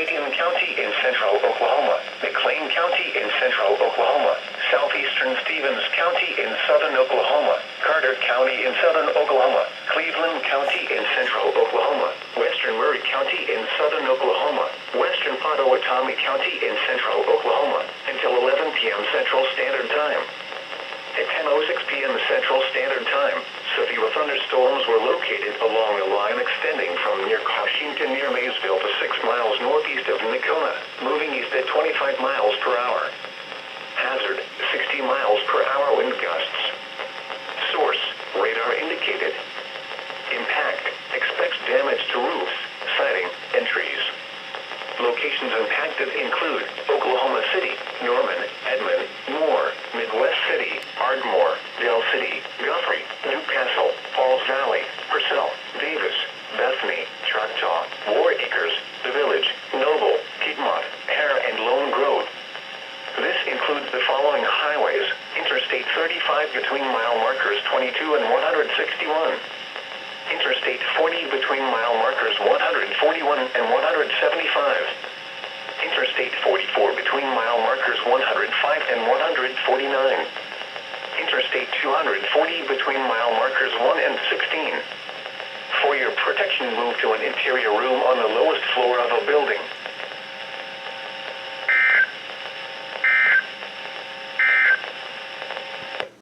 Stadium County in central Oklahoma, McLean County in central Oklahoma, southeastern Stevens County in southern Oklahoma, Carter County in southern Oklahoma, Cleveland County in central Oklahoma, western Murray County in southern Oklahoma, western Pottawatomie County in central Oklahoma, until 11 p.m. Central Standard Time. At 10:06 p.m. Central Standard Time, severe thunderstorms were located along a line extending from near Washington near Maysville to 6 miles northeast of Nakona, moving east at 25 miles per hour. Hazard, 60 miles per hour wind gusts. Source, radar indicated. Impact, expects damage to roofs, siding, and trees. Locations impacted include Oklahoma City, Norman, Edmond, Moore, Midwest City, Ardmore, Dell City, Guthrie, Newcastle, Falls Valley, Purcell, Davis, Bethany, Choctaw, War Acres, The Village, Noble, Piedmont, Hare, and Lone Grove. This includes the following highways: Interstate 35 between mile markers 22 and 161. Interstate 40 between mile markers 141 and 175. Interstate 44 between mile markers 105 and 149. Interstate 240 between mile markers 1 and 16. For your protection, move to an interior room on the lowest floor of a building.